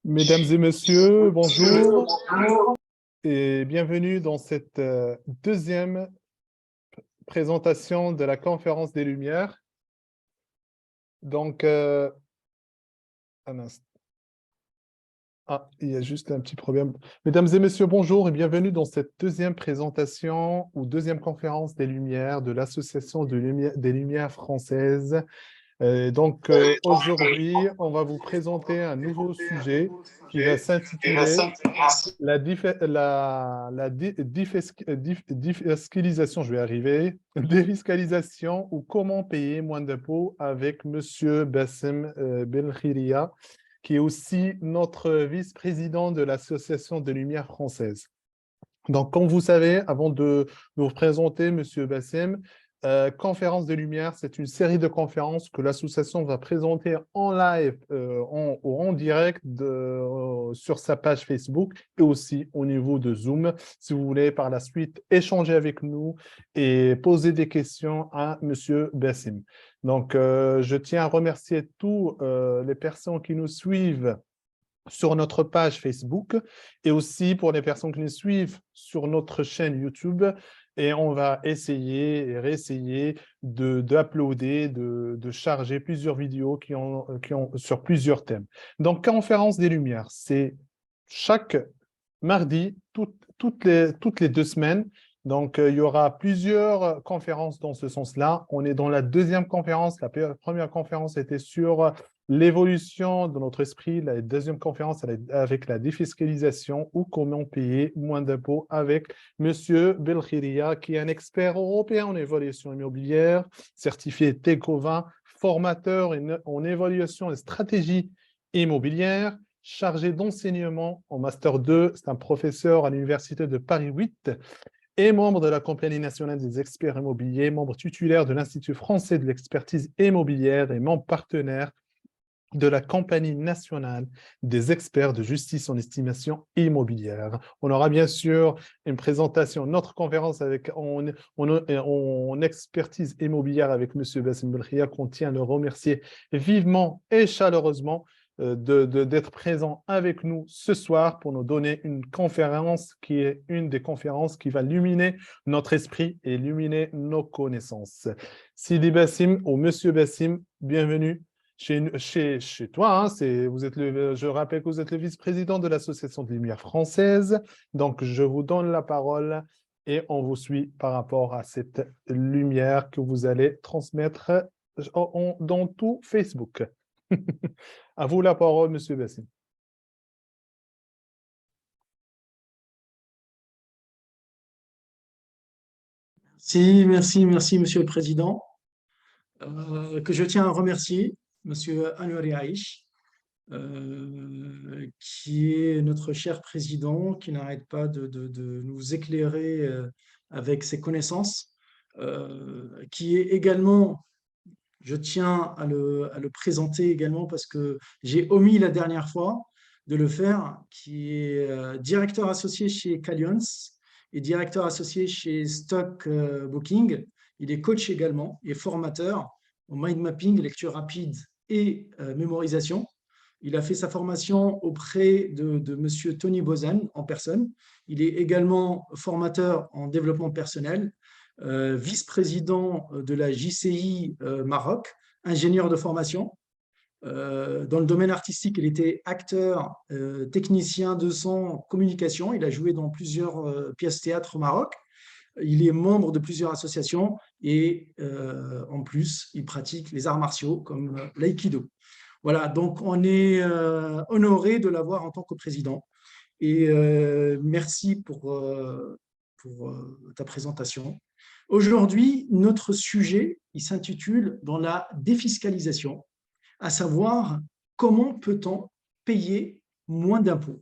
Mesdames et messieurs, bonjour et bienvenue dans cette deuxième présentation de la conférence des Lumières. Donc, un instant. Il y a juste un petit problème. Mesdames et messieurs, bonjour et bienvenue dans cette deuxième présentation ou deuxième conférence des Lumières de l'Association des Lumières françaises. Aujourd'hui, on va vous présenter un nouveau sujet qui va s'intituler la défiscalisation, je vais arriver, défiscalisation ou comment payer moins d'impôts avec Monsieur Bassem Belkhiria, qui est aussi notre vice-président de l'Association des Lumières françaises. Donc, comme vous savez, avant de vous présenter Monsieur Bassem, Conférence des Lumières, c'est une série de conférences que l'association va présenter en live, en direct sur sa page Facebook et aussi au niveau de Zoom. Si vous voulez par la suite échanger avec nous et poser des questions à Monsieur Bassem. Donc, je tiens à remercier tous les personnes qui nous suivent sur notre page Facebook et aussi pour les personnes qui nous suivent sur notre chaîne YouTube. Et on va essayer et réessayer d'uploader, de charger plusieurs vidéos qui ont sur plusieurs thèmes. Donc, Conférence des Lumières, c'est chaque mardi, toutes les 2 semaines. Donc, il y aura plusieurs conférences dans ce sens-là. On est dans la deuxième conférence. La première conférence était sur l'évolution de notre esprit. La deuxième conférence avec la défiscalisation ou comment payer moins d'impôts avec Monsieur Belkhiria, qui est un expert européen en évaluation immobilière, certifié TECO20, formateur en évaluation et stratégie immobilière, chargé d'enseignement en Master 2. C'est un professeur à l'Université de Paris 8 et membre de la Compagnie nationale des experts immobiliers, membre titulaire de l'Institut français de l'expertise immobilière et membre partenaire de la Compagnie nationale des experts de justice en estimation immobilière. On aura bien sûr une présentation, notre conférence en expertise immobilière avec M. Bassem Belkhiria, qu'on tient à le remercier vivement et chaleureusement d'être présent avec nous ce soir pour nous donner une conférence qui est une des conférences qui va illuminer notre esprit et illuminer nos connaissances. Sidi Bassem ou Monsieur Bassem, bienvenue chez toi. Je rappelle que vous êtes le vice-président de l'Association des Lumières françaises. Donc, je vous donne la parole et on vous suit par rapport à cette lumière que vous allez transmettre dans tout Facebook. À vous la parole, Monsieur Bassem. Merci, Monsieur le Président, que je tiens à remercier, Monsieur Anouari Aïch, qui est notre cher président, qui n'arrête pas de nous éclairer avec ses connaissances, qui est également, je tiens à le présenter également parce que j'ai omis la dernière fois de le faire, qui est directeur associé chez Caliance et directeur associé chez Stock Booking. Il est coach également et formateur au mind mapping, lecture rapide et mémorisation. Il a fait sa formation auprès de Monsieur Tony Bozan en personne. Il est également formateur en développement personnel, vice-président de la JCI Maroc, ingénieur de formation. Dans le domaine artistique, il était acteur, technicien de son, communication. Il a joué dans plusieurs pièces théâtre au Maroc. Il est membre de plusieurs associations et en plus, il pratique les arts martiaux comme l'aïkido. Voilà, donc on est honoré de l'avoir en tant que président. Et merci pour ta présentation. Aujourd'hui, notre sujet, il s'intitule « Dans la défiscalisation », à savoir comment peut-on payer moins d'impôts.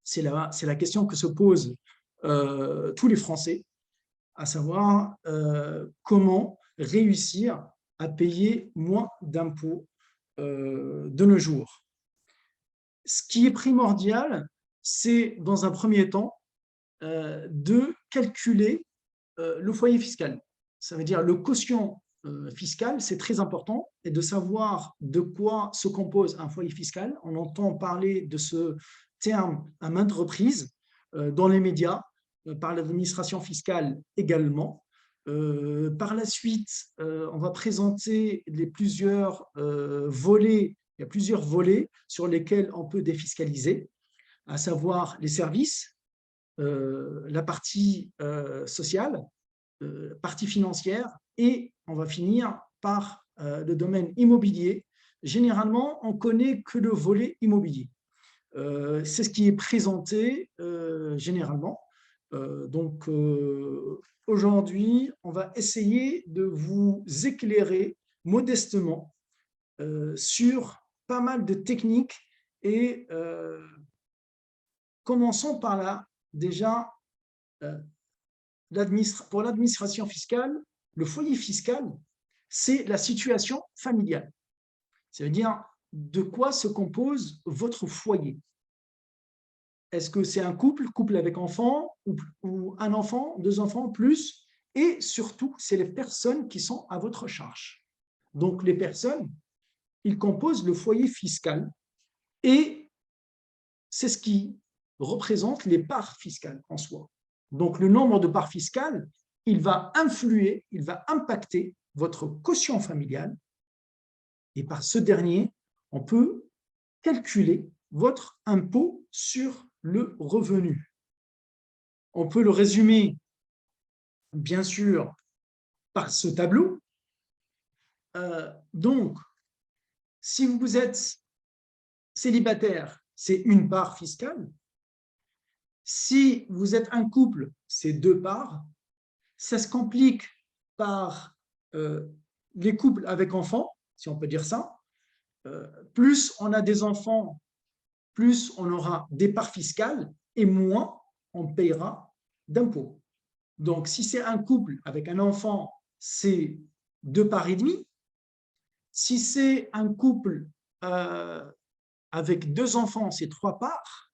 C'est la question que se posent tous les Français, à savoir comment réussir à payer moins d'impôts de nos jours. Ce qui est primordial, c'est dans un premier temps de calculer le foyer fiscal. Ça veut dire le quotient fiscal, c'est très important, et de savoir de quoi se compose un foyer fiscal. On entend parler de ce terme à maintes reprises dans les médias, par l'administration fiscale également. Par la suite, on va présenter plusieurs volets. Il y a plusieurs volets sur lesquels on peut défiscaliser, à savoir les services, la partie sociale, partie financière, et on va finir par le domaine immobilier. Généralement, on ne connaît que le volet immobilier. C'est ce qui est présenté généralement. Donc, aujourd'hui, on va essayer de vous éclairer modestement sur pas mal de techniques, et commençons par là. Déjà, pour l'administration fiscale, le foyer fiscal, c'est la situation familiale. Ça veut dire de quoi se compose votre foyer. Est-ce que c'est un couple avec enfants, ou un enfant, deux enfants, plus? Et surtout, c'est les personnes qui sont à votre charge. Donc, les personnes, ils composent le foyer fiscal, et c'est ce qui représente les parts fiscales en soi. Donc, le nombre de parts fiscales, il va influer, il va impacter votre quotient familial, et par ce dernier, on peut calculer votre impôt sur le revenu. On peut le résumer, bien sûr, par ce tableau. Donc, si vous êtes célibataire, c'est une part fiscale. Si vous êtes un couple, c'est deux parts. Ça se complique par les couples avec enfants, si on peut dire ça. Plus on a des enfants, plus on aura des parts fiscales, et moins on payera d'impôts. Donc, si c'est un couple avec un enfant, c'est deux parts et demie. Si c'est un couple avec deux enfants, c'est trois parts.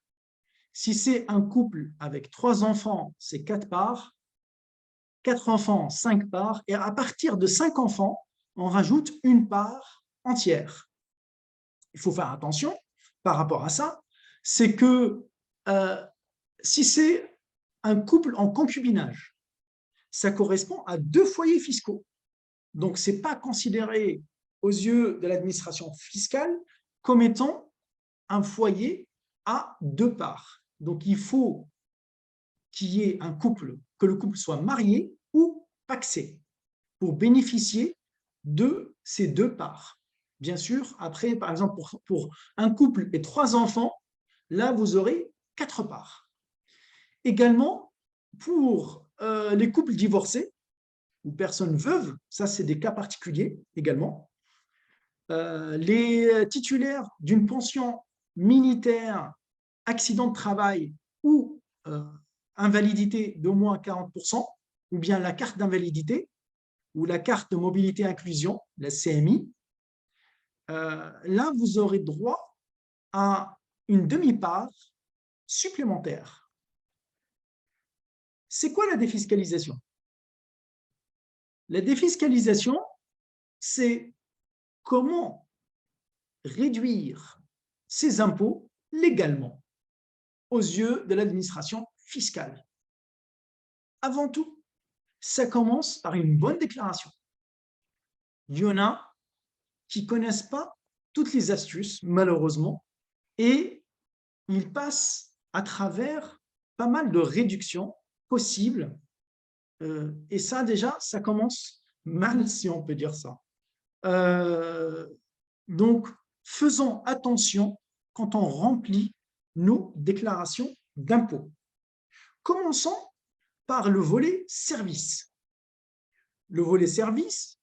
Si c'est un couple avec trois enfants, c'est quatre parts. Quatre enfants, cinq parts. Et à partir de cinq enfants, on rajoute une part entière. Il faut faire attention par rapport à ça. C'est que si c'est un couple en concubinage, ça correspond à deux foyers fiscaux. Donc, ce n'est pas considéré aux yeux de l'administration fiscale comme étant un foyer à deux parts. Donc, il faut qu'il y ait un couple, que le couple soit marié ou pacsé, pour bénéficier de ces deux parts. Bien sûr, après, par exemple, pour un couple et trois enfants, là, vous aurez quatre parts. Également, pour les couples divorcés ou personnes veuves, ça, c'est des cas particuliers également. Les titulaires d'une pension militaire, accident de travail ou invalidité d'au moins 40%, ou bien la carte d'invalidité ou la carte de mobilité inclusion, la CMI, là, vous aurez droit à une demi-part supplémentaire. C'est quoi la défiscalisation? La défiscalisation, c'est comment réduire ses impôts légalement aux yeux de l'administration fiscale. Avant tout, ça commence par une bonne déclaration. Il y en a qui ne connaissent pas toutes les astuces, malheureusement, et ils passent à travers pas mal de réductions possibles. Et ça, déjà, ça commence mal, si on peut dire ça. Donc, faisons attention quand on remplit nos déclarations d'impôts. Commençons par le volet service. Le volet service,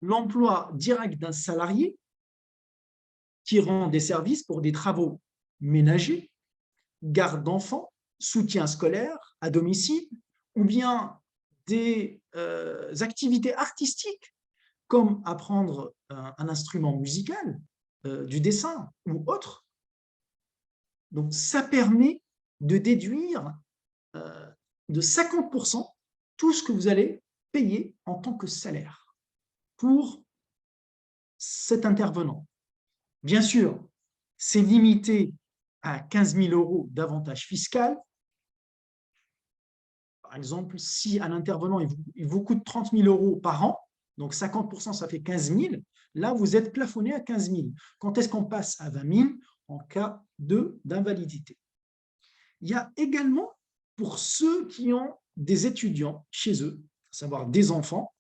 l'emploi direct d'un salarié qui rend des services pour des travaux ménagers, garde d'enfants, soutien scolaire à domicile, ou bien des activités artistiques comme apprendre un instrument musical, du dessin ou autre. Donc, ça permet de déduire de 50% tout ce que vous allez payer en tant que salaire. pour cet intervenant. Bien sûr, c'est limité à 15 000 € d'avantage fiscal. Par exemple, si un intervenant il vous coûte 30 000 € par an, donc 50%, ça fait 15 000, là, vous êtes plafonné à 15 000. Quand est-ce qu'on passe à 20 000? En cas d'invalidité. Il y a également, pour ceux qui ont des étudiants chez eux, à savoir des enfants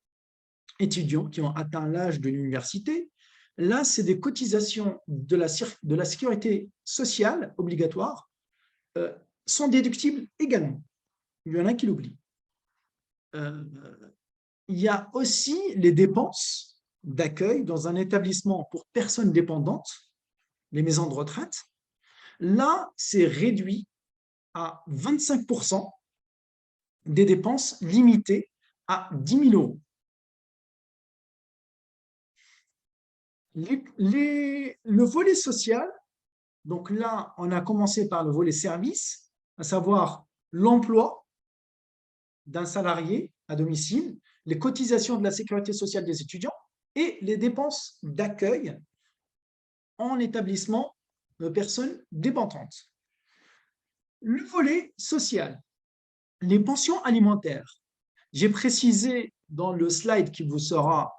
étudiants qui ont atteint l'âge de l'université, là, c'est des cotisations de la sécurité sociale obligatoire sont déductibles également. Il y en a qui l'oublient. Il y a aussi les dépenses d'accueil dans un établissement pour personnes dépendantes, les maisons de retraite. Là, c'est réduit à 25% des dépenses limitées à 10 000 €. Le volet social, donc là, on a commencé par le volet service, à savoir l'emploi d'un salarié à domicile, les cotisations de la sécurité sociale des étudiants et les dépenses d'accueil en établissement de personnes dépendantes. Le volet social, les pensions alimentaires. J'ai précisé dans le slide qui vous sera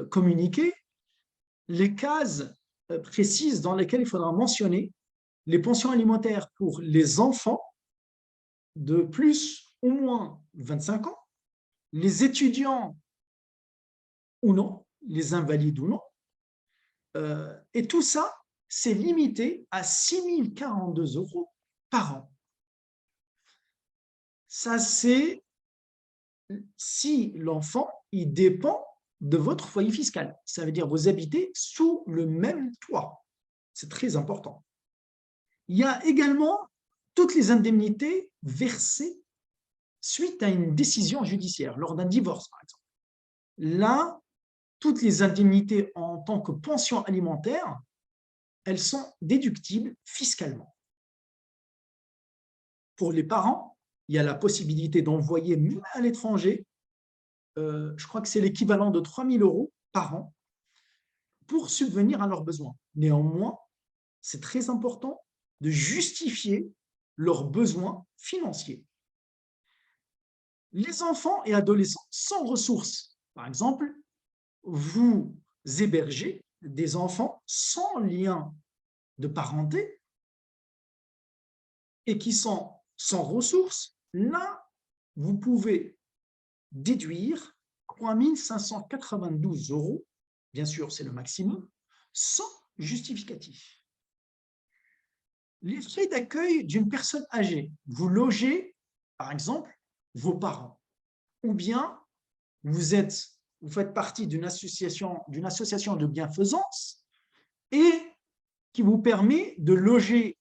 communiqué les cases précises dans lesquelles il faudra mentionner les pensions alimentaires pour les enfants de plus ou moins 25 ans, les étudiants ou non, les invalides ou non. Et tout ça, c'est limité à 6 042 € par an. Ça, c'est si l'enfant, il dépend de votre foyer fiscal. Ça veut dire que vous habitez sous le même toit. C'est très important. Il y a également toutes les indemnités versées suite à une décision judiciaire, lors d'un divorce, par exemple. Là, toutes les indemnités en tant que pension alimentaire, elles sont déductibles fiscalement. Pour les parents, il y a la possibilité d'envoyer même à l'étranger, je crois que c'est l'équivalent de 3 000 € par an, pour subvenir à leurs besoins. Néanmoins, c'est très important de justifier leurs besoins financiers. Les enfants et adolescents sans ressources, par exemple, vous hébergez des enfants sans lien de parenté et qui sont sans ressources, là, vous pouvez déduire 3 592 €, bien sûr, c'est le maximum, sans justificatif. Les frais d'accueil d'une personne âgée, vous logez, par exemple, vos parents, ou bien vous faites partie d'une association de bienfaisance et qui vous permet de loger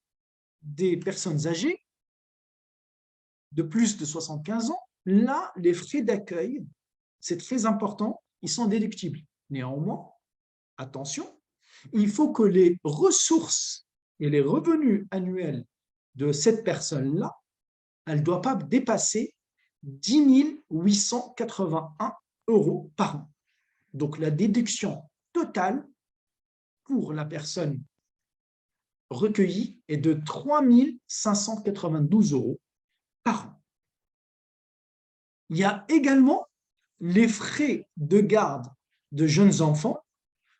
des personnes âgées de plus de 75 ans. Là, les frais d'accueil, c'est très important, ils sont déductibles. Néanmoins, attention, il faut que les ressources et les revenus annuels de cette personne-là, elle ne doit pas dépasser 10 881 € par an. Donc, la déduction totale pour la personne recueillie est de 3 592 € par an. Il y a également les frais de garde de jeunes enfants.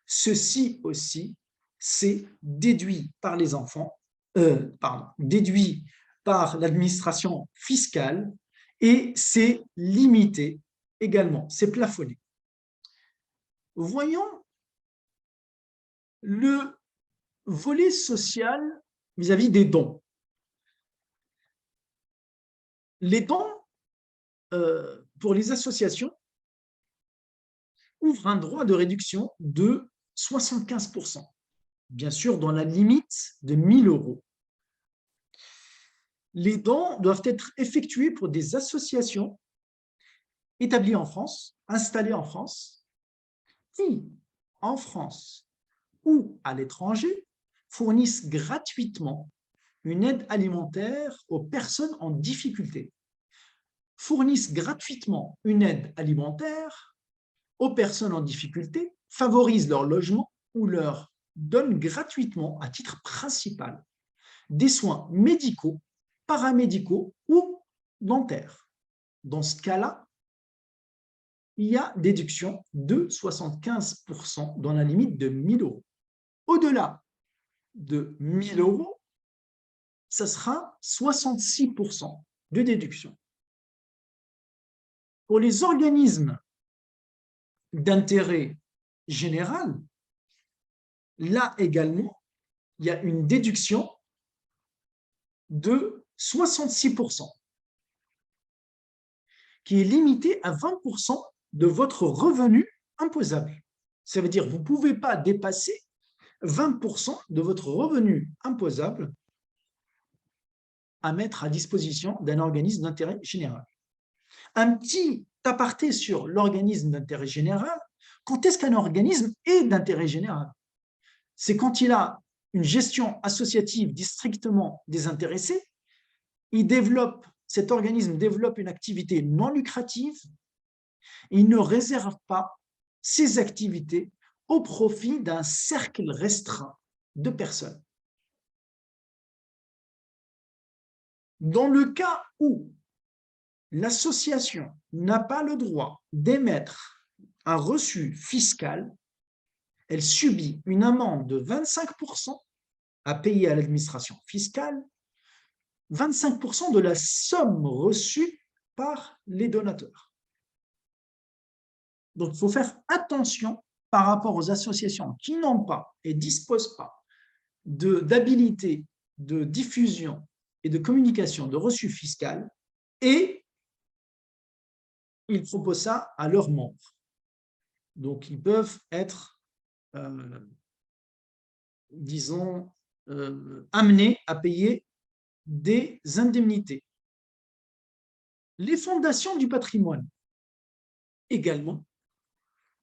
Ceci aussi, c'est déduit par les enfants, déduit par l'administration fiscale et c'est limité également, c'est plafonné. Voyons le volet social vis-à-vis des dons. Les dons pour les associations ouvrent un droit de réduction de 75%, bien sûr dans la limite de 1 000 €. Les dons doivent être effectués pour des associations établies en France, installées en France, qui, en France ou à l'étranger, fournissent gratuitement une aide alimentaire aux personnes en difficulté. Fournissent gratuitement une aide alimentaire aux personnes en difficulté, favorise leur logement ou leur donne gratuitement, à titre principal, des soins médicaux, paramédicaux ou dentaires. Dans ce cas-là, il y a déduction de 75% dans la limite de 1 000 euros. Au-delà de 1 000 euros, ça sera 66% de déduction. Pour les organismes d'intérêt général, là également, il y a une déduction de 66%, qui est limitée à 20% de votre revenu imposable. Ça veut dire que vous ne pouvez pas dépasser 20% de votre revenu imposable à mettre à disposition d'un organisme d'intérêt général. Un petit aparté sur l'organisme d'intérêt général. Quand est-ce qu'un organisme est d'intérêt général? C'est quand il a une gestion associative strictement désintéressée, cet organisme développe une activité non lucrative, il ne réserve pas ses activités au profit d'un cercle restreint de personnes. Dans le cas où l'association n'a pas le droit d'émettre un reçu fiscal, elle subit une amende de 25% à payer à l'administration fiscale, 25% de la somme reçue par les donateurs. Donc, il faut faire attention par rapport aux associations qui n'ont pas et ne disposent pas d'habilité de diffusion et de communication de reçus fiscales, et ils proposent ça à leurs membres. Donc, ils peuvent être, disons, amenés à payer des indemnités. Les fondations du patrimoine, également,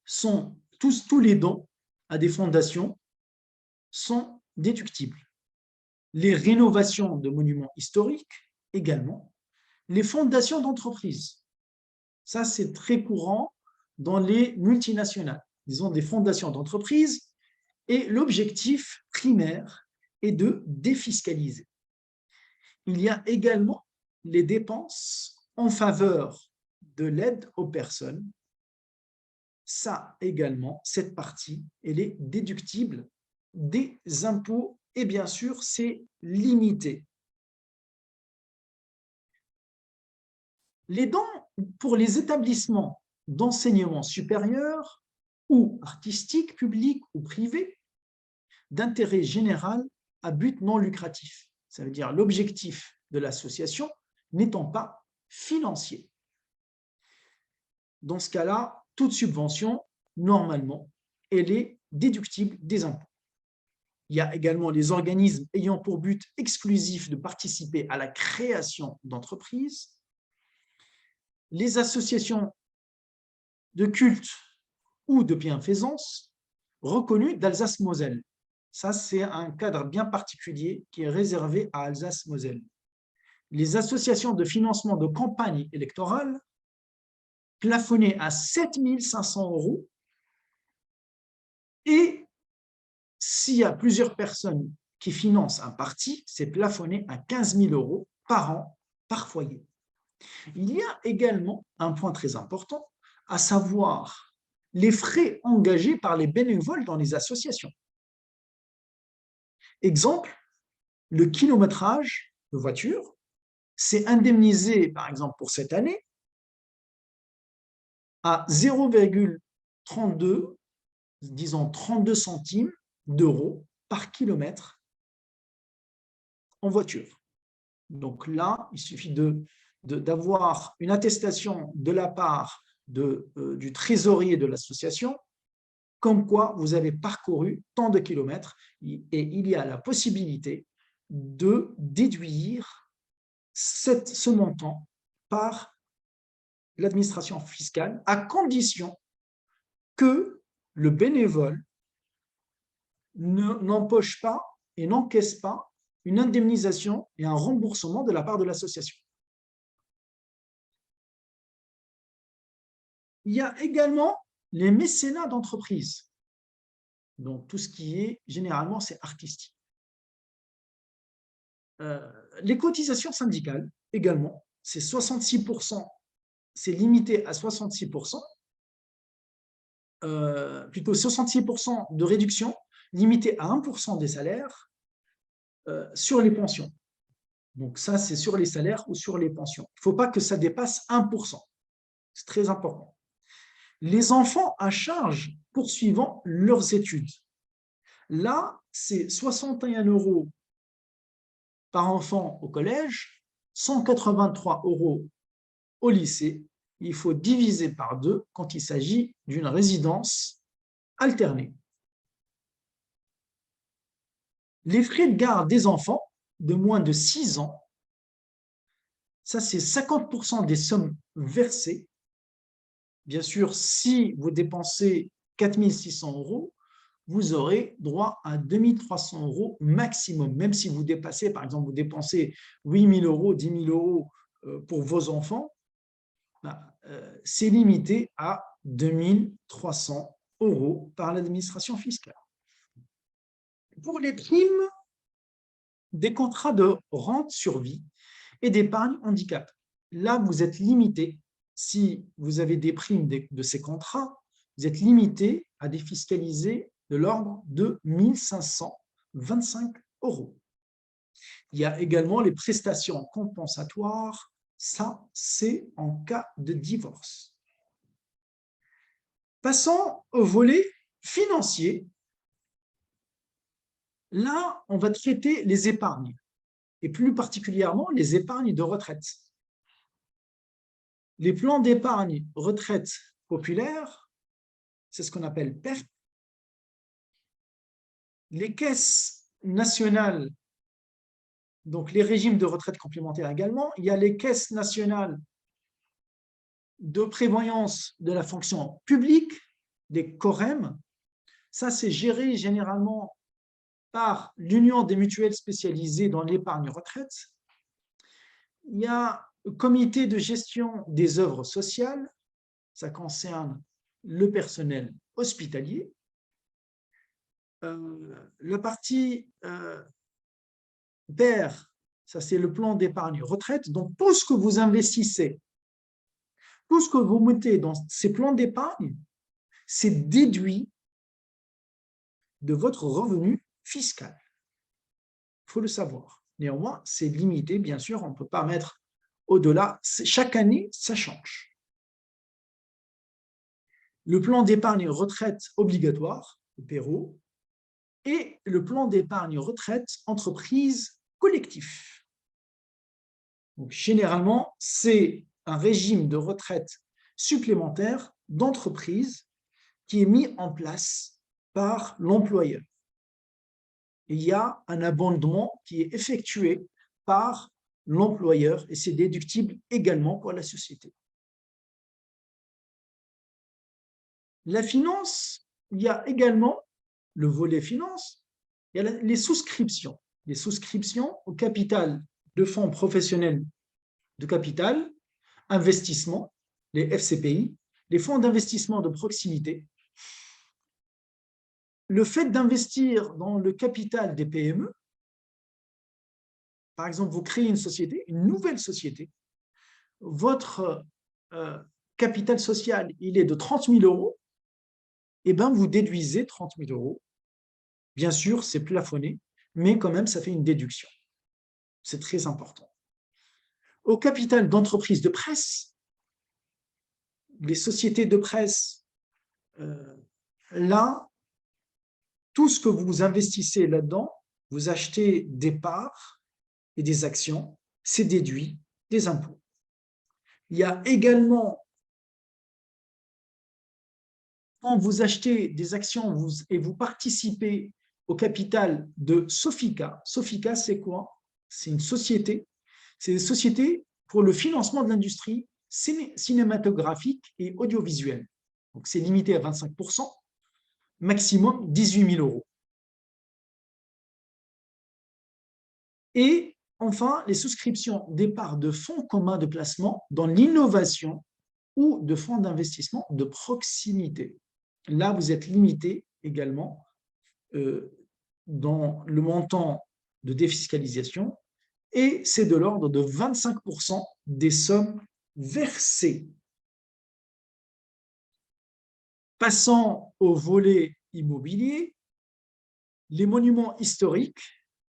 sont tous les dons à des fondations sont déductibles. Les rénovations de monuments historiques, également. Les fondations d'entreprises, ça c'est très courant dans les multinationales. Ils ont des fondations d'entreprises et l'objectif primaire est de défiscaliser. Il y a également les dépenses en faveur de l'aide aux personnes. Ça également, cette partie, elle est déductible des impôts et bien sûr, c'est limité. Les dons pour les établissements d'enseignement supérieur ou artistique, public ou privé, d'intérêt général à but non lucratif. Ça veut dire l'objectif de l'association n'étant pas financier. Dans ce cas-là, toute subvention, normalement, elle est déductible des impôts. Il y a également les organismes ayant pour but exclusif de participer à la création d'entreprises, les associations de culte ou de bienfaisance reconnues d'Alsace-Moselle. Ça, c'est un cadre bien particulier qui est réservé à Alsace-Moselle. Les associations de financement de campagne électorale plafonnées à 7 500 € et s'il y a plusieurs personnes qui financent un parti, c'est plafonné à 15 000 € par an, par foyer. Il y a également un point très important, à savoir les frais engagés par les bénévoles dans les associations. Exemple, le kilométrage de voiture, c'est indemnisé, par exemple, pour cette année, à 0,32, disons 32 centimes d'euros par kilomètre en voiture. Donc là, il suffit d'avoir une attestation de la part du trésorier de l'association, comme quoi vous avez parcouru tant de kilomètres, et il y a la possibilité de déduire ce montant par l'administration fiscale, à condition que le bénévole n'empoche pas et n'encaisse pas une indemnisation et un remboursement de la part de l'association. Il y a également les mécénats d'entreprise. Donc, tout ce qui est, généralement, c'est artistique. Les cotisations syndicales, également, c'est 66%, c'est limité à 66%, plutôt 66% de réduction, limité à 1% des salaires sur les pensions. Donc ça, c'est sur les salaires ou sur les pensions. Il ne faut pas que ça dépasse 1%. C'est très important. Les enfants à charge poursuivant leurs études. Là, c'est 61 € par enfant au collège, 183 € au lycée. Il faut diviser par 2 quand il s'agit d'une résidence alternée. Les frais de garde des enfants de moins de 6 ans, ça c'est 50% des sommes versées. Bien sûr, si vous dépensez 4 600 €, vous aurez droit à 2 300 € maximum. Même si vous dépassez, par exemple, vous dépensez 8 000 €, 10 000 € pour vos enfants, c'est limité à 2 300 € par l'administration fiscale. Pour les primes des contrats de rente sur vie et d'épargne handicap, là, vous êtes limité. Si vous avez des primes de ces contrats, vous êtes limité à défiscaliser de l'ordre de 1 525 €. Il y a également les prestations compensatoires. Ça, c'est en cas de divorce. Passons au volet financier. Là, on va traiter les épargnes, et plus particulièrement les épargnes de retraite. Les plans d'épargne retraite populaire, c'est ce qu'on appelle PERP. Les caisses nationales, donc les régimes de retraite complémentaire également. Il y a les caisses nationales de prévoyance de la fonction publique, des COREM. Ça, c'est géré généralement par l'Union des mutuelles spécialisées dans l'épargne retraite. Il y a le comité de gestion des œuvres sociales. Ça concerne le personnel hospitalier. La partie PER, ça c'est le plan d'épargne retraite. Donc tout ce que vous investissez, tout ce que vous mettez dans ces plans d'épargne, c'est déduit de votre revenu fiscal. Il faut le savoir. Néanmoins, c'est limité, bien sûr, on ne peut pas mettre au-delà. Chaque année, ça change. Le plan d'épargne retraite obligatoire, le PERO, et le plan d'épargne retraite entreprise collectif. Donc, généralement, c'est un régime de retraite supplémentaire d'entreprise qui est mis en place par l'employeur. Il y a un abondement qui est effectué par l'employeur et c'est déductible également pour la société. La finance, il y a également le volet finance, il y a les souscriptions. Les souscriptions au capital de fonds professionnels de capital, investissement, les FCPI, les fonds d'investissement de proximité. Le fait d'investir dans le capital des PME, par exemple, vous créez une société, une nouvelle société, votre capital social, il est de 30 000 €, et bien vous déduisez 30 000 €. Bien sûr, c'est plafonné, mais quand même, ça fait une déduction. C'est très important. Au capital d'entreprise de presse, les sociétés de presse, là, tout ce que vous investissez là-dedans, vous achetez des parts et des actions, c'est déduit des impôts. Il y a également, quand vous achetez des actions et vous participez au capital de Sofica. Sofica, c'est quoi? C'est une société. C'est une société pour le financement de l'industrie cinématographique et audiovisuelle. Donc, c'est limité à 25%, maximum 18 000 €. Et enfin, les souscriptions des parts de fonds communs de placement dans l'innovation ou de fonds d'investissement de proximité. Là, vous êtes limité également dans le montant de défiscalisation et c'est de l'ordre de 25% des sommes versées. Passant au volet immobilier, les monuments historiques,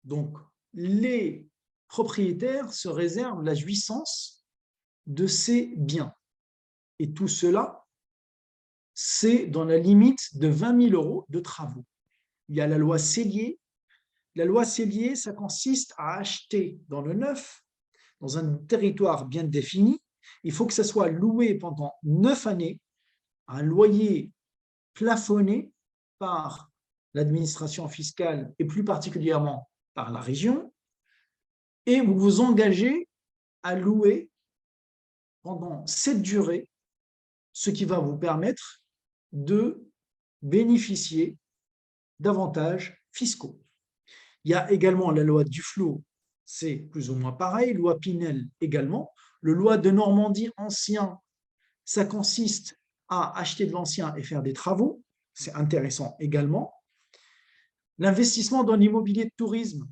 donc les propriétaires se réservent la jouissance de ces biens. Et tout cela, c'est dans la limite de 20 000 € de travaux. Il y a la loi Cellier. La loi Cellier, ça consiste à acheter dans le neuf, dans un territoire bien défini. Il faut que ça soit loué pendant 9 années, à un loyer plafonné par l'administration fiscale et plus particulièrement par la région, et vous vous engagez à louer pendant cette durée, ce qui va vous permettre de bénéficier d'avantages fiscaux. Il y a également la loi Duflot, c'est plus ou moins pareil, loi Pinel également. Le loi de Normandie ancien, ça consiste à acheter de l'ancien et faire des travaux, c'est intéressant également. L'investissement dans l'immobilier de tourisme,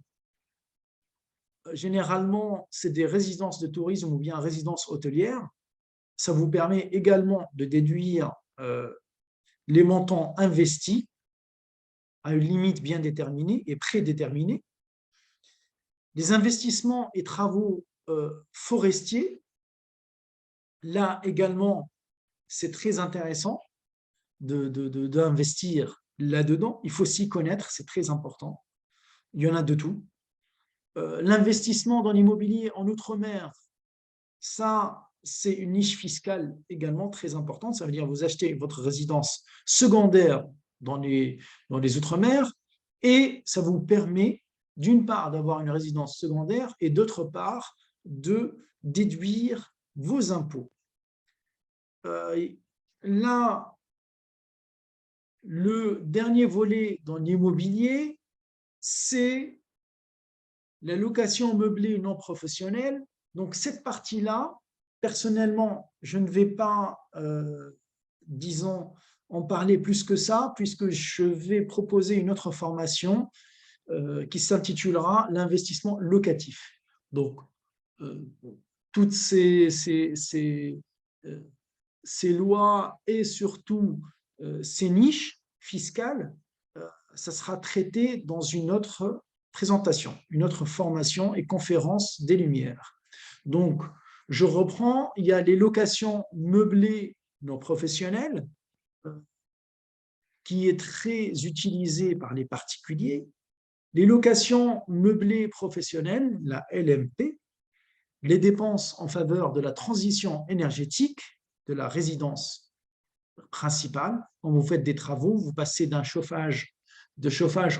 généralement, c'est des résidences de tourisme ou bien résidences hôtelières. Ça vous permet également de déduire les montants investis à une limite bien déterminée et prédéterminée. Les investissements et travaux forestiers, là également, c'est très intéressant d'investir là-dedans. Il faut s'y connaître, c'est très important. Il y en a de tout. L'investissement dans l'immobilier en outre-mer, ça, c'est une niche fiscale également très importante. Ça veut dire que vous achetez votre résidence secondaire dans les outre-mer et ça vous permet d'une part d'avoir une résidence secondaire et d'autre part de déduire vos impôts. Là, le dernier volet dans l'immobilier, c'est la location meublée non professionnelle. Donc, cette partie-là, personnellement, je ne vais pas, disons, en parler plus que ça, puisque je vais proposer une autre formation qui s'intitulera l'investissement locatif. Donc, toutes ces lois et surtout ces niches fiscales, ça sera traité dans une autre présentation, une autre formation et conférence des Lumières. Donc, je reprends, il y a les locations meublées non professionnelles, qui est très utilisée par les particuliers, les locations meublées professionnelles, la LMP, les dépenses en faveur de la transition énergétique de la résidence principale. Quand vous faites des travaux, vous passez d'un chauffage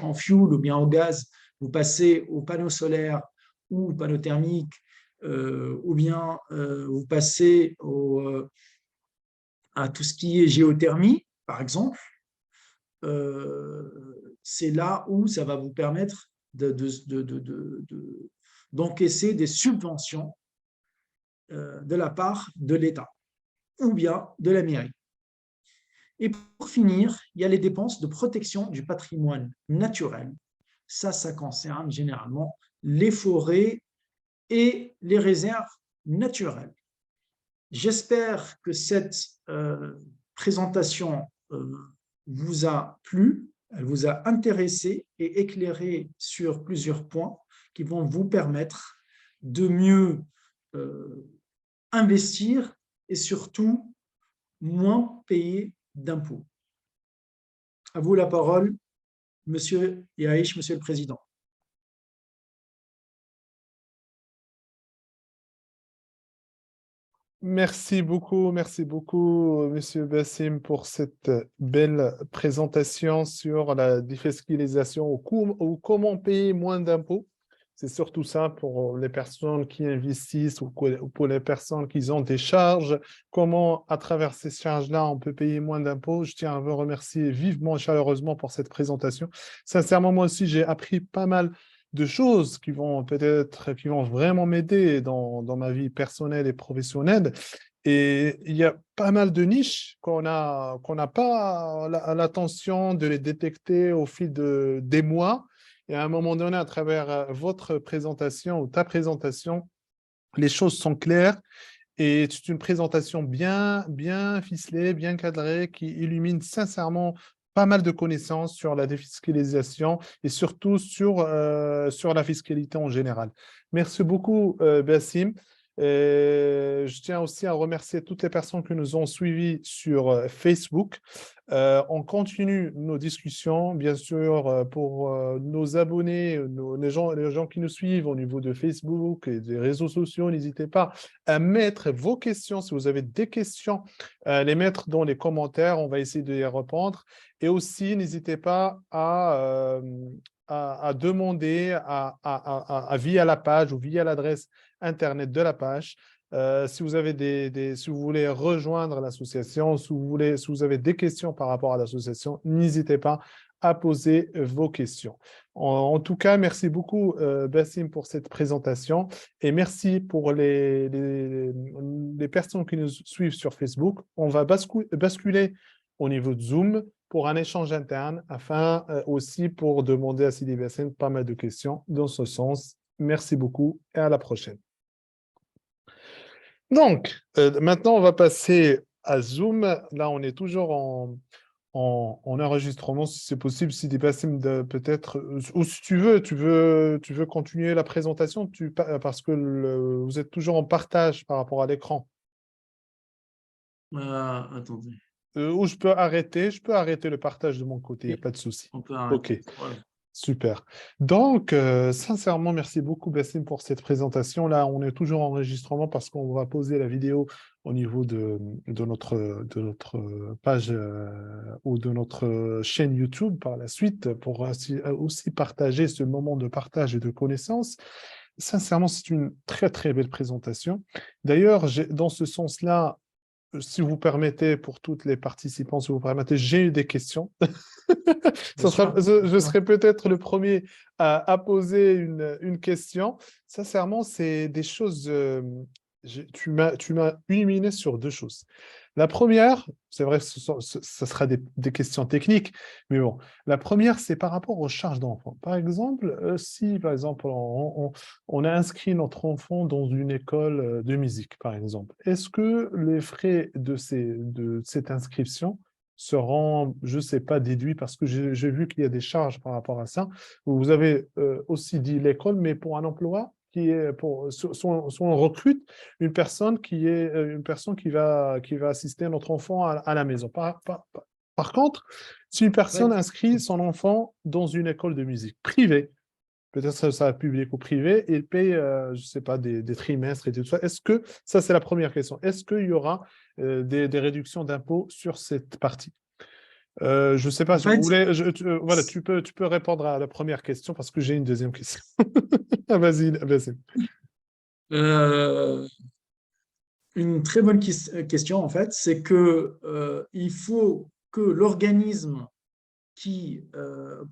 en fioul ou bien en gaz, vous passez aux panneaux solaires ou panneaux thermiques, ou bien vous passez à tout ce qui est géothermie, par exemple. C'est là où ça va vous permettre d'encaisser des subventions de la part de l'État ou bien de la mairie. Et pour finir, il y a les dépenses de protection du patrimoine naturel. Ça concerne généralement les forêts et les réserves naturelles. J'espère que cette présentation vous a plu, elle vous a intéressé et éclairé sur plusieurs points qui vont vous permettre de mieux investir et surtout moins payer d'impôts. À vous la parole, Monsieur Yaïch, Monsieur le Président. Merci beaucoup, Monsieur Bassim, pour cette belle présentation sur la défiscalisation ou comment payer moins d'impôts. C'est surtout ça pour les personnes qui investissent ou pour les personnes qui ont des charges. Comment, à travers ces charges-là, on peut payer moins d'impôts. Je tiens à vous remercier vivement et chaleureusement pour cette présentation. Sincèrement, moi aussi, j'ai appris pas mal de choses qui vont vraiment m'aider dans ma vie personnelle et professionnelle. Et il y a pas mal de niches qu'on n'a pas l'attention de les détecter au fil des mois. Et à un moment donné, à travers votre présentation ou ta présentation, les choses sont claires et c'est une présentation bien ficelée, bien cadrée, qui illumine sincèrement pas mal de connaissances sur la défiscalisation et surtout sur la fiscalité en général. Merci beaucoup, Bassim. Je tiens aussi à remercier toutes les personnes qui nous ont suivis sur Facebook. On continue nos discussions, bien sûr, pour nos abonnés, les gens qui nous suivent au niveau de Facebook et des réseaux sociaux. N'hésitez pas à mettre vos questions. Si vous avez des questions, les mettre dans les commentaires. On va essayer de les répondre. Et aussi, n'hésitez pas à demander via la page ou via l'adresse Internet de la page. Si vous avez si vous voulez rejoindre l'association, si vous avez des questions par rapport à l'association, n'hésitez pas à poser vos questions. En tout cas, merci beaucoup, Bassim, pour cette présentation et merci pour les personnes qui nous suivent sur Facebook. On va basculer au niveau de Zoom pour un échange interne afin aussi pour demander à Sidi Bassim pas mal de questions dans ce sens. Merci beaucoup et à la prochaine. Donc, maintenant, on va passer à Zoom. Là, on est toujours en enregistrement, si c'est possible, si des Bassim peut-être, ou si tu veux continuer la présentation, parce que vous êtes toujours en partage par rapport à l'écran. Attendez. Ou je peux arrêter le partage de mon côté, il n'y a pas de souci. On peut OK. arrêter. Voilà. Super. Donc, sincèrement, merci beaucoup, Bassim, pour cette présentation. Là, on est toujours en enregistrement parce qu'on va poser la vidéo au niveau de notre page ou de notre chaîne YouTube par la suite pour aussi partager ce moment de partage et de connaissances. Sincèrement, c'est une très, très belle présentation. D'ailleurs, dans ce sens-là, si vous permettez, pour toutes les participants, si vous permettez, j'ai eu des questions. Bien sûr. Je serai peut-être le premier à poser une question. Sincèrement, c'est des choses. Tu m'as illuminé sur deux choses. La première, c'est vrai, ça sera des questions techniques, mais bon. La première, c'est par rapport aux charges d'enfants. Par exemple, si par exemple on a inscrit notre enfant dans une école de musique, par exemple, est-ce que les frais de cette inscription seront, je ne sais pas, déduits parce que j'ai vu qu'il y a des charges par rapport à ça. Vous avez aussi dit l'école, mais pour un emploi qui est soit on recrute une personne qui va assister notre enfant à la maison. Par contre, si une personne Ouais. inscrit son enfant dans une école de musique privée, peut-être ça va public ou privé, il paye, je ne sais pas, des trimestres et tout ça. Est-ce que, ça c'est la première question, est-ce qu'il y aura des réductions d'impôts sur cette partie? Je ne sais pas En si vous fait, voulez, voilà, tu peux répondre à la première question parce que j'ai une deuxième question. Ah, vas-y. euh, une très bonne question, en fait, c'est que il faut que l'organisme qui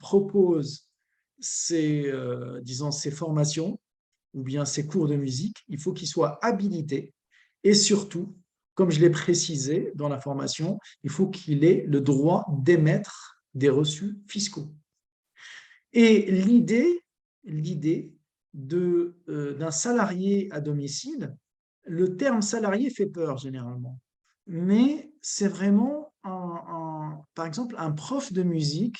propose disons, ces formations ou bien ces cours de musique, il faut qu'il soit habilité et surtout, comme je l'ai précisé dans la formation, il faut qu'il ait le droit d'émettre des reçus fiscaux. Et l'idée d'un salarié à domicile, le terme salarié fait peur généralement, mais c'est vraiment par exemple un prof de musique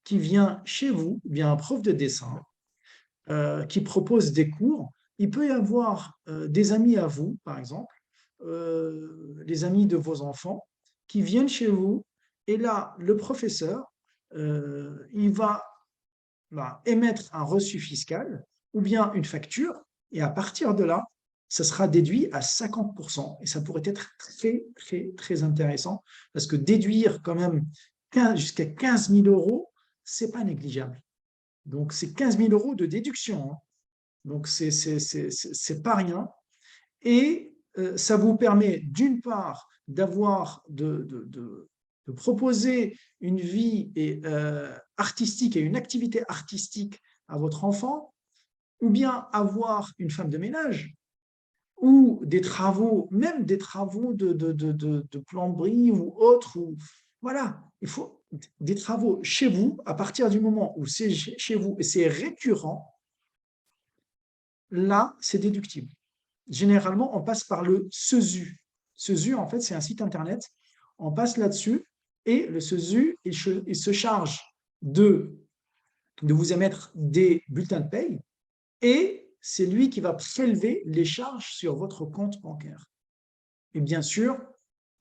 qui vient chez vous, bien un prof de dessin, qui propose des cours. Il peut y avoir des amis à vous, par exemple, les amis de vos enfants, qui viennent chez vous, et là, le professeur, il va émettre un reçu fiscal ou bien une facture, et à partir de là, ça sera déduit à 50%. Et ça pourrait être très, très, très intéressant, parce que déduire quand même jusqu'à 15 000 euros, c'est pas négligeable. Donc, c'est 15 000 euros de déduction, hein. Donc, c'est pas rien. Et ça vous permet, d'une part, de proposer une vie artistique et une activité artistique à votre enfant, ou bien avoir une femme de ménage, ou des travaux, même des travaux de plomberie ou autres, ou, voilà, il faut des travaux chez vous, à partir du moment où c'est chez vous et c'est récurrent, là, c'est déductible. Généralement, on passe par le SESU. SESU, en fait, c'est un site internet. On passe là-dessus et le SESU, il se charge de vous émettre des bulletins de paye et c'est lui qui va prélever les charges sur votre compte bancaire. Et bien sûr,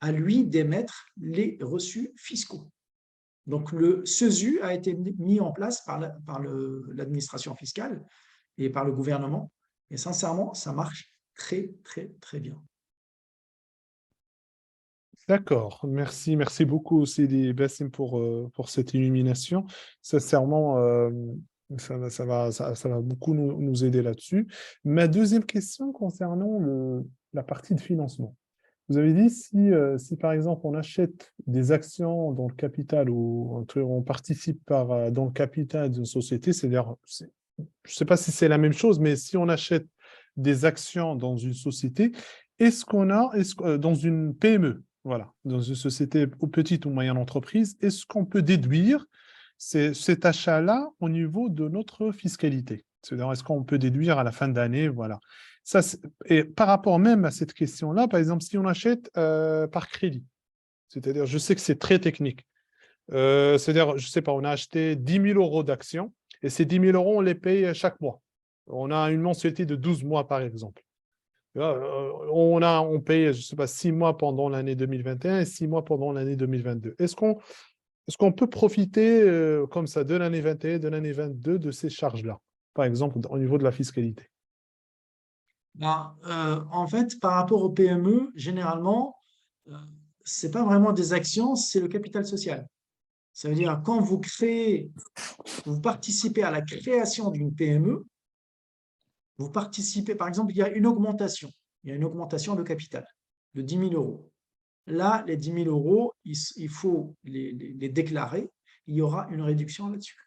à lui d'émettre les reçus fiscaux. Donc, le SESU a été mis en place par l'administration fiscale et par le gouvernement. Et sincèrement, ça marche très, très, très bien. D'accord, merci beaucoup Sidi Bassim pour cette illumination. Sincèrement, ça va beaucoup nous aider là-dessus. Ma deuxième question concernant la partie de financement. Vous avez dit si par exemple on achète des actions dans le capital ou on participe dans le capital d'une société, c'est-à-dire, je ne sais pas si c'est la même chose, mais si on achète des actions dans une société, dans une PME, voilà, dans une société ou petite ou moyenne entreprise, est-ce qu'on peut déduire cet achat-là au niveau de notre fiscalité? C'est-à-dire, est-ce qu'on peut déduire à la fin d'année, voilà. Ça, et par rapport même à cette question-là, par exemple, si on achète par crédit, c'est-à-dire, je sais que c'est très technique, c'est-à-dire, je ne sais pas, on a acheté 10 000 euros d'actions et ces 10 000 euros, on les paye chaque mois. On a une mensualité de 12 mois, par exemple. On paye, je ne sais pas, 6 mois pendant l'année 2021 et 6 mois pendant l'année 2022. Est-ce qu'on peut profiter comme ça de l'année 21 et de l'année 22 de ces charges-là, par exemple, au niveau de la fiscalité? Ben, en fait, par rapport aux PME, généralement, euh, c'est pas vraiment des actions, c'est le capital social. Ça veut dire quand vous créez, vous participez à la création d'une PME, vous participez, par exemple, il y a une augmentation, il y a une augmentation de capital de 10 000 euros. Là, les 10 000 euros, il faut les déclarer, il y aura une réduction là-dessus.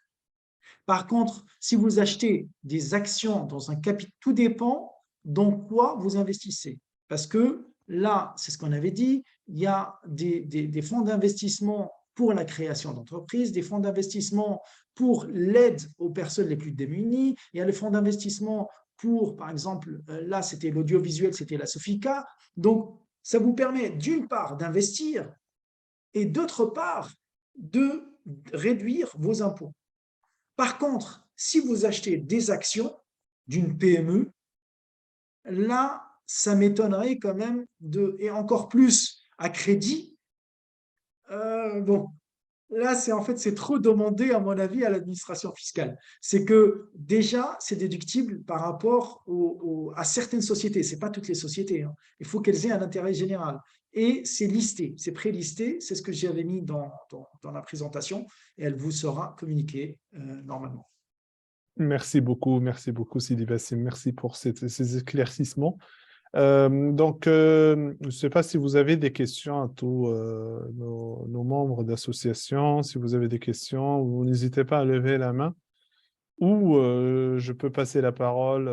Par contre, si vous achetez des actions dans un capital, tout dépend dans quoi vous investissez. Parce que là, c'est ce qu'on avait dit, il y a des fonds d'investissement pour la création d'entreprises, des fonds d'investissement pour l'aide aux personnes les plus démunies, il y a les fonds d'investissement pour, par exemple, là, c'était l'audiovisuel, c'était la Sofica. Donc, ça vous permet d'une part d'investir et d'autre part de réduire vos impôts. Par contre, si vous achetez des actions d'une PME, là, ça m'étonnerait quand même et encore plus à crédit. Bon, là, c'est trop demandé, à mon avis, à l'administration fiscale. C'est que déjà, c'est déductible par rapport à certaines sociétés. C'est pas toutes les sociétés, hein. Il faut qu'elles aient un intérêt général. Et c'est listé, c'est prélisté. C'est ce que j'avais mis dans la présentation et elle vous sera communiquée normalement. Merci beaucoup, Sidi Bassim. Merci pour ces éclaircissements. Je ne sais pas si vous avez des questions à tous nos membres d'association. Si vous avez des questions, vous n'hésitez pas à lever la main ou je peux passer la parole,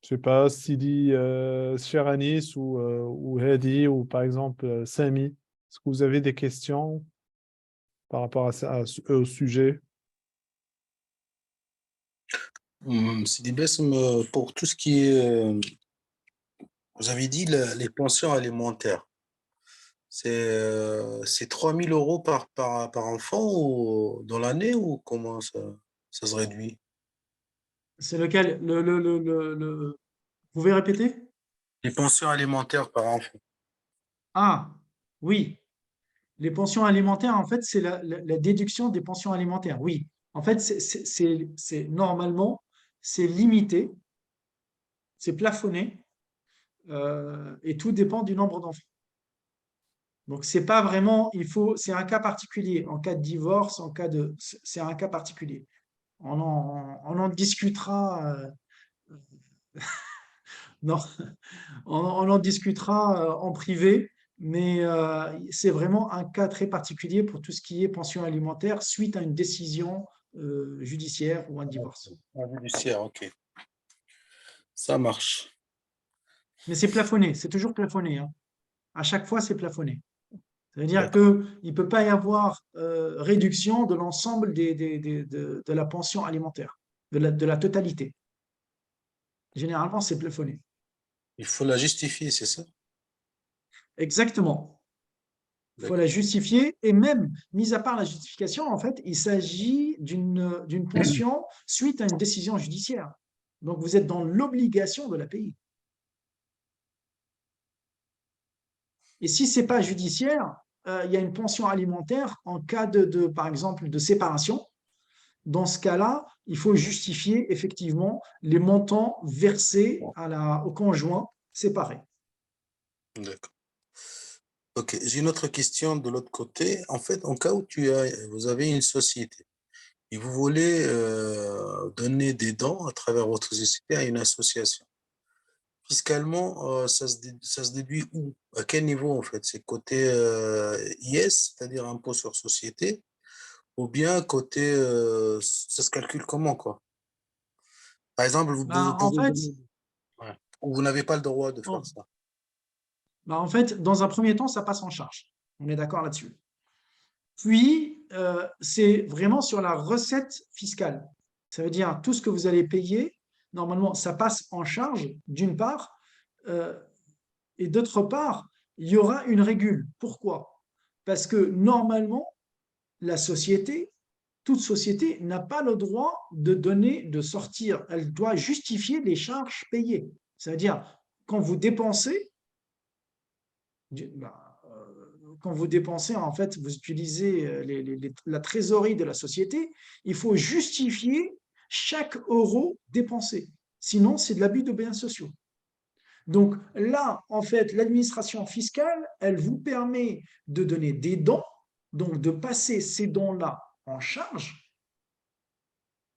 je ne sais pas, Sidi Cheranis ou Hedi ou par exemple Sami. Est-ce que vous avez des questions par rapport au sujet? C'est des baisses pour tout ce qui est, vous avez dit les pensions alimentaires. C'est 3 000 euros par enfant ou, dans l'année ou comment ça se réduit? C'est lequel Vous pouvez répéter? Les pensions alimentaires par enfant. Ah, oui. Les pensions alimentaires, en fait, c'est la déduction des pensions alimentaires. Oui. En fait, normalement, c'est limité, c'est plafonné, et tout dépend du nombre d'enfants. Donc, c'est pas vraiment, c'est un cas particulier. En cas de divorce, c'est un cas particulier. On en discutera. Non, on en discutera en privé, mais c'est vraiment un cas très particulier pour tout ce qui est pension alimentaire suite à une décision judiciaire ou un divorce. Ah, judiciaire, ok. Ça marche. Mais c'est plafonné, c'est toujours plafonné, hein. À chaque fois, c'est plafonné. Ça veut dire D'accord. qu'il ne peut pas y avoir réduction de l'ensemble de la pension alimentaire, de la totalité. Généralement, c'est plafonné. Il faut la justifier, c'est ça? Exactement. Il faut la D'accord. justifier et même, mis à part la justification, en fait, il s'agit d'une pension suite à une décision judiciaire. Donc, vous êtes dans l'obligation de la payer. Et si ce n'est pas judiciaire, il y a une pension alimentaire en cas par exemple, de séparation. Dans ce cas-là, il faut justifier effectivement les montants versés au conjoint séparé. D'accord. Ok, j'ai une autre question de l'autre côté. En fait, en cas où vous avez une société et vous voulez donner des dons à travers votre société à une association, fiscalement, ça se déduit où? À quel niveau en fait? C'est côté IS, c'est-à-dire impôt sur société, ou bien côté, ça se calcule comment quoi? Par exemple, vous Ben, en pouvez fait, donner, ouais. Ou vous n'avez pas le droit de faire bon, ça. ben, en fait, dans un premier temps, ça passe en charge. On est d'accord là-dessus. Puis, c'est vraiment sur la recette fiscale. Ça veut dire tout ce que vous allez payer, normalement, ça passe en charge, d'une part, euh, et d'autre part, il y aura une régule. Pourquoi? Parce que normalement, la société, toute société n'a pas le droit de donner, de sortir. Elle doit justifier les charges payées. C'est-à-dire, quand vous dépensez, quand vous dépensez, en fait, vous utilisez la trésorerie de la société, il faut justifier chaque euro dépensé. Sinon, c'est de l'abus de biens sociaux. Donc là, en fait, l'administration fiscale, elle vous permet de donner des dons, donc de passer ces dons-là en charge.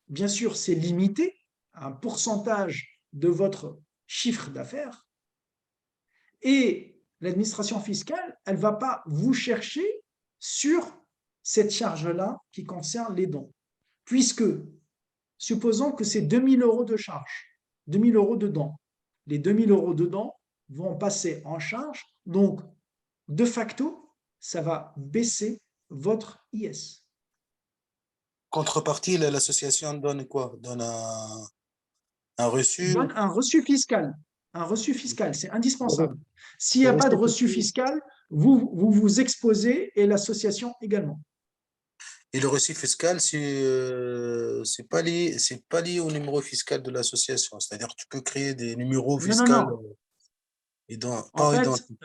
Bien sûr, c'est limité à un pourcentage de votre chiffre d'affaires. Et l'administration fiscale, elle ne va pas vous chercher sur cette charge-là qui concerne les dons. Puisque, supposons que c'est 2 000 euros de charge, 2 000 euros de dons. Les 2 000 euros de dons vont passer en charge. Donc, de facto, ça va baisser votre IS. Contrepartie, l'association donne quoi? Donne un reçu? Donne un reçu fiscal. Un reçu fiscal, c'est Le indispensable. S'il n'y le a pas de reçu reçu fiscal, fiscal, vous vous exposez et l'association également. Et le reçu fiscal, c'est pas lié au numéro fiscal de l'association. C'est-à-dire que tu peux créer des numéros Non, non, fiscaux non. En pas fait, identiques.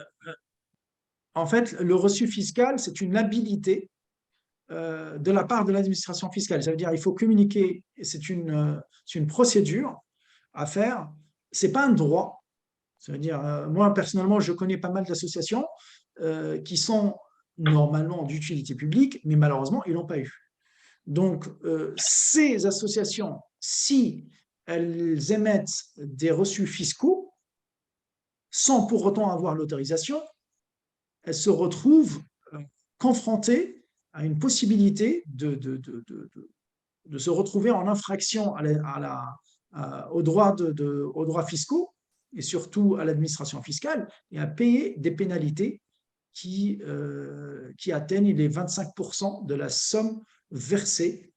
le reçu fiscal, c'est une habilité de la part de l'administration fiscale. Ça veut dire qu'il faut communiquer, c'est une procédure à faire. Ce n'est pas un droit. Ça veut dire, moi, personnellement, je connais pas mal d'associations qui sont normalement d'utilité publique, mais malheureusement, ils n'ont pas eu. Donc, ces associations, si elles émettent des reçus fiscaux, sans pour autant avoir l'autorisation, elles se retrouvent confrontées à une possibilité de se retrouver en infraction aux droits fiscaux et surtout à l'administration fiscale et à payer des pénalités qui atteignent les 25% de la somme versée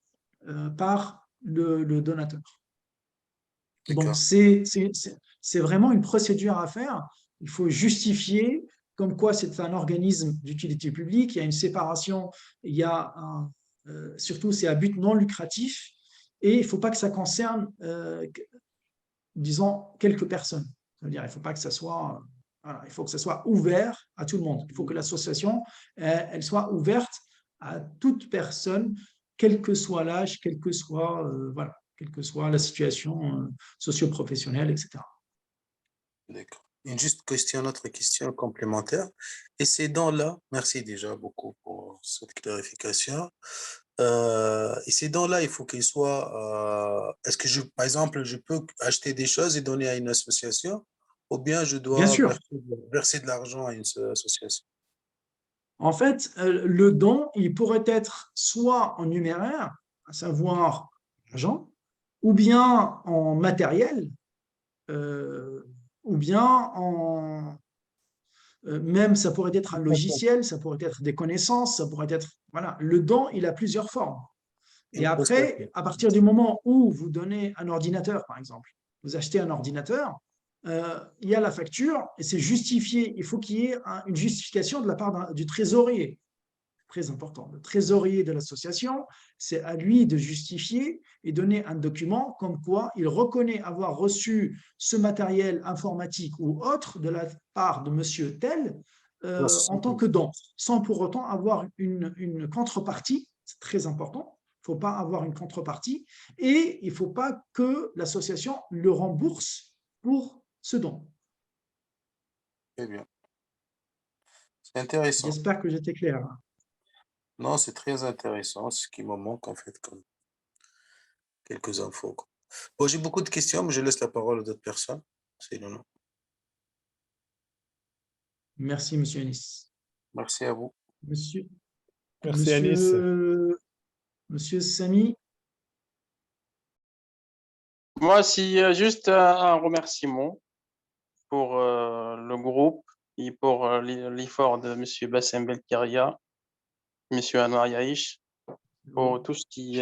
par le donateur. Donc, D'accord. c'est vraiment une procédure à faire. Il faut justifier comme quoi c'est un organisme d'utilité publique, il y a une séparation, il y a surtout c'est à but non lucratif et il ne faut pas que ça concerne, disons, quelques personnes. C'est-à-dire, il ne faut pas que ça soit, voilà, il faut que ça soit ouvert à tout le monde. Il faut que l'association, elle soit ouverte à toute personne, quel que soit l'âge, voilà, quelle que soit la situation socio-professionnelle, etc. D'accord. Une autre question complémentaire. Et ces dons-là, merci déjà beaucoup pour cette clarification. Et ces dons-là, il faut qu'ils soient. Est-ce que par exemple, je peux acheter des choses et donner à une association, ou bien je Bien dois sûr, verser de l'argent à une association? en fait, le don, il pourrait être soit en numéraire, à savoir l'argent, ou bien en matériel, euh, ou bien même ça pourrait être un logiciel, ça pourrait être des connaissances, ça pourrait être… Voilà, le don, il a plusieurs formes. Et après, à partir du moment où vous donnez un ordinateur, par exemple, vous achetez un ordinateur, il y a la facture et c'est justifié. Il faut qu'il y ait une justification de la part du trésorier. Très important. Le trésorier de l'association, c'est à lui de justifier et donner un document comme quoi il reconnaît avoir reçu ce matériel informatique ou autre de la part de monsieur tel en tant que don, sans pour autant avoir une contrepartie. C'est très important. Il ne faut pas avoir une contrepartie et il ne faut pas que l'association le rembourse pour ce don. Très bien. C'est intéressant. J'espère que j'étais clair. Non, c'est très intéressant. Ce qui me manque, en fait, comme quelques infos, quoi. Bon, j'ai beaucoup de questions, mais je laisse la parole à d'autres personnes. C'est non. Merci, monsieur Anis. Merci à vous. Monsieur, Merci, Anis. Monsieur Samy. Moi, si juste un remerciement pour le groupe et pour l'effort de M. Bassem Belkheria, M. Anwar Yaïch, pour tout ce qu'il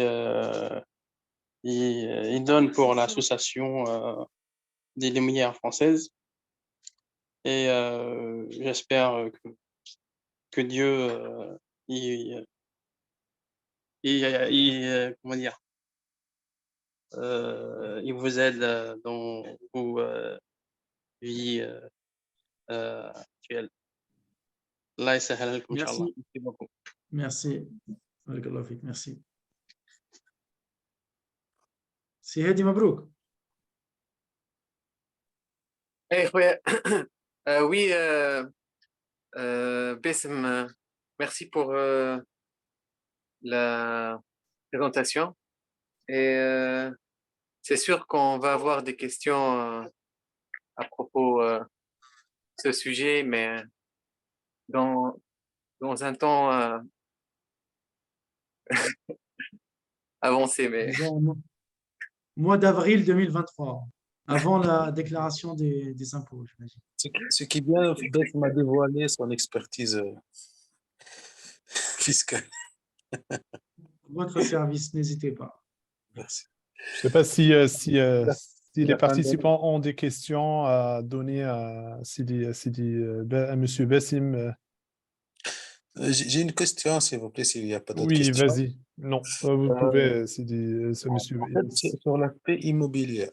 il donne pour l'association des Lumières françaises. Et j'espère que Dieu comment dire, il vous aide dans vos vies actuelles. Allah يسهل لكم إن شاء الله. Merci. Merci beaucoup. Merci. Barakallahu fik. Merci. C'est Hedi Mabrouk. Eh, ouais. Oui, Bassem, merci pour la présentation. Et c'est sûr qu'on va avoir des questions à propos de ce sujet, mais dans un temps avancé. Mais Disons, mois d'avril 2023, avant la déclaration des impôts, j'imagine. Ce qui est bien, Beth m'a dévoilé son expertise fiscale. Votre service, n'hésitez pas. Merci. Je ne sais pas si les la fin participants ont des questions à donner à M. Bassim. J'ai une question, s'il vous plaît, s'il n'y a pas d'autres Oui, questions. vas-y. Non, vous pouvez, Sidi, c'est M. En fait, c'est sur l'aspect immobilier.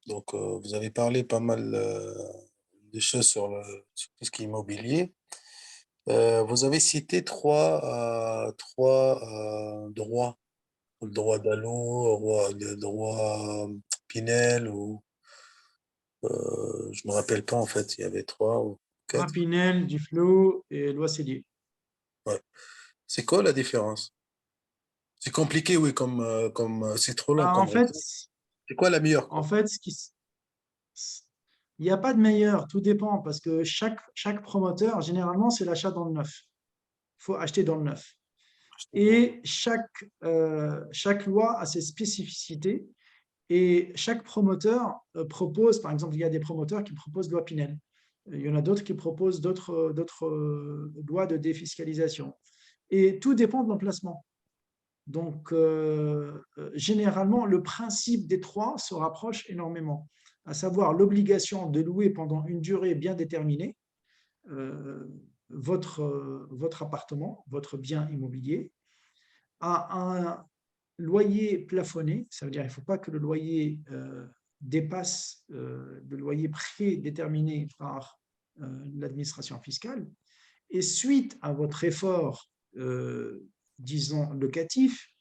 Donc, vous avez parlé pas mal de choses sur tout ce qui est immobilier. Vous avez cité trois droits. Le droit d'Allo, le droit Pinel, ou je me rappelle pas en fait, il y avait trois ou quatre. Rapinel, Duflo et Loi Célier. Ouais. C'est quoi la différence? C'est compliqué, oui, c'est trop long En comme fait, réponse. C'est quoi la meilleure, quoi? Il n'y a pas de meilleur, tout dépend, parce que chaque promoteur, généralement, c'est l'achat dans le neuf. Il faut acheter dans le neuf. Et chaque loi a ses spécificités. Et chaque promoteur propose, par exemple, il y a des promoteurs qui proposent loi Pinel. Il y en a d'autres qui proposent d'autres lois de défiscalisation. Et tout dépend de l'emplacement. Donc, généralement, le principe des trois se rapproche énormément, à savoir l'obligation de louer pendant une durée bien déterminée votre appartement, votre bien immobilier, à un loyer plafonné, ça veut dire qu'il ne faut pas que le loyer dépasse le loyer prédéterminé par l'administration fiscale. Et suite à votre effort, disons, locatif,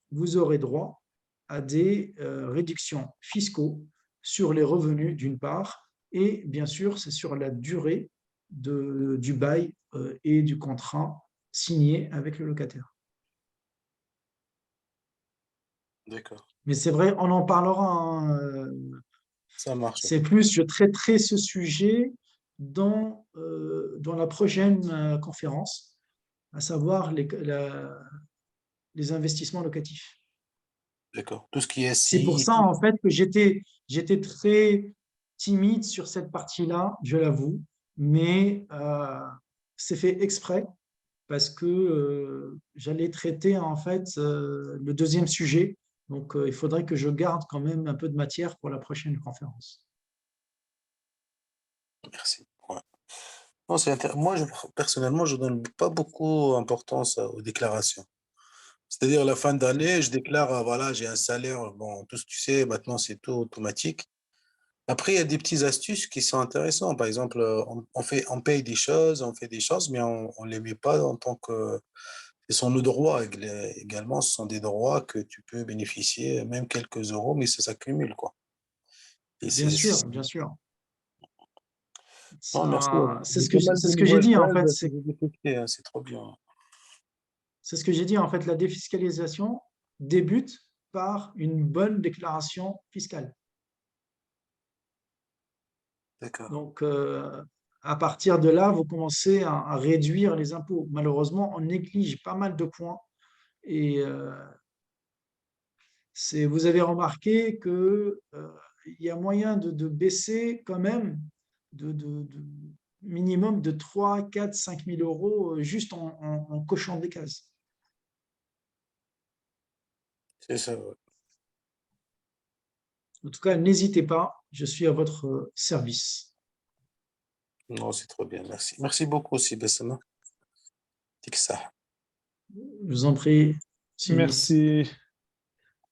vous aurez droit à des réductions fiscaux sur les revenus d'une part, et bien sûr, c'est sur la durée du bail et du contrat signé avec le locataire. D'accord. Mais c'est vrai, on en parlera. Hein, Ça marche. c'est plus, je traiterai ce sujet dans la prochaine conférence, à savoir les investissements locatifs. D'accord. Tout ce qui est C'est pour SI. ça, en fait, que j'étais très timide sur cette partie-là, je l'avoue, mais c'est fait exprès parce que j'allais traiter en fait le deuxième sujet. Donc, il faudrait que je garde quand même un peu de matière pour la prochaine conférence. Merci. Ouais. Non, moi, personnellement, je donne pas beaucoup d'importance aux déclarations. C'est-à-dire, la fin d'année, je déclare, voilà, j'ai un salaire. Bon, tout ce que tu sais, maintenant, c'est tout automatique. Après, il y a des petites astuces qui sont intéressantes. Par exemple, on paye des choses, on fait des choses, mais on les met pas en tant que. Ce sont nos droits également. Ce sont des droits que tu peux bénéficier, même quelques euros, mais ça s'accumule, quoi. Et Bien sûr, bien sûr. Non, merci. C'est J'ai pas mal c'est de ce que j'ai nouvelles dit en choses fait. que j'ai détectées, hein, c'est trop bien. C'est ce que j'ai dit en fait. La défiscalisation débute par une bonne déclaration fiscale. D'accord. Donc, à partir de là, vous commencez à réduire les impôts. Malheureusement, on néglige pas mal de points. Et vous avez remarqué qu'il y a moyen de baisser quand même de minimum de 3, 4, 5 000 euros juste en cochant des cases. C'est ça, ouais. En tout cas, n'hésitez pas, je suis à votre service. Non, c'est trop bien, merci. Merci beaucoup aussi, Bessama. Ça. Je vous en prie, Sinis.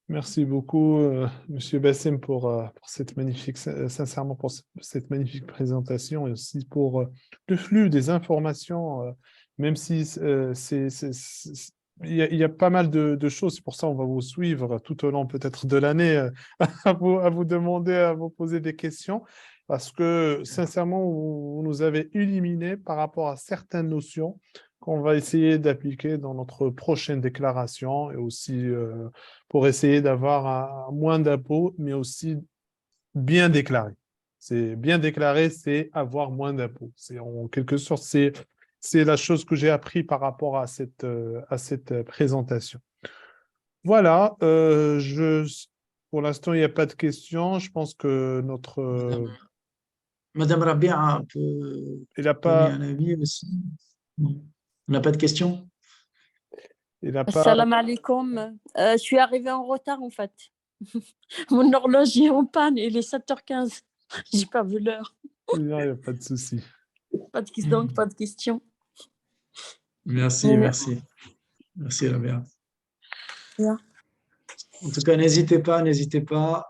Merci beaucoup, Monsieur Bassim, pour cette magnifique, sincèrement, pour cette magnifique présentation et aussi pour le flux des informations, même si il y a pas mal de choses. C'est pour ça qu'on va vous suivre tout au long peut-être de l'année, à vous demander, à vous poser des questions, parce que sincèrement, vous nous avez illuminé par rapport à certaines notions qu'on va essayer d'appliquer dans notre prochaine déclaration et aussi pour essayer d'avoir moins d'impôts, mais aussi bien déclaré. C'est bien déclaré, c'est avoir moins d'impôts. C'est en quelque sorte, c'est la chose que j'ai appris par rapport à cette présentation. Voilà, pour l'instant, il n'y a pas de questions. Je pense que Madame Rabia peut il n'a donner pas, un avis aussi. Non. On n'a pas de questions? il n'a pas, Salam alaikum. Je suis arrivée en retard en fait. Mon horloge est en panne, il est 7h15. J'ai pas vu l'heure. il n'y a pas de souci. Donc, pas de question. Merci, merci. Merci, Rabia. Bien. En tout cas, n'hésitez pas, n'hésitez pas.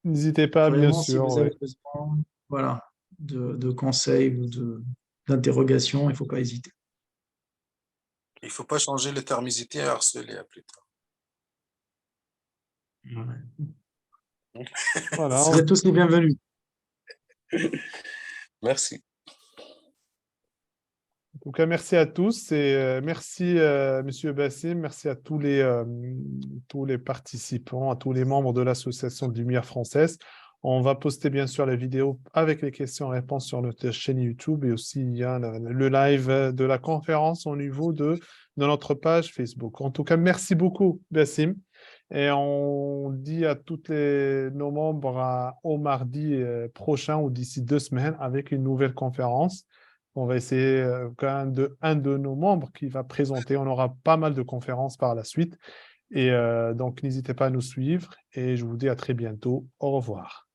N'hésitez pas, bien Vraiment, si sûr. vous avez besoin, voilà, de conseils ou d'interrogations, il ne faut pas hésiter. Il ne faut pas changer le terme hésiter à harceler à plus tard. Voilà. Vous êtes tous les bienvenus. Merci. En tout cas, merci à tous et merci Monsieur Bassim, merci à tous les participants, à tous les membres de l'association de Lumière française. On va poster bien sûr la vidéo avec les questions-réponses sur notre chaîne YouTube et aussi il y a le live de la conférence au niveau de notre page Facebook. En tout cas, merci beaucoup Bassim et on dit à tous nos membres au mardi prochain ou d'ici 2 semaines avec une nouvelle conférence. On va essayer qu'un de nos membres qui va présenter. On aura pas mal de conférences par la suite. Et donc, n'hésitez pas à nous suivre. Et je vous dis à très bientôt. Au revoir.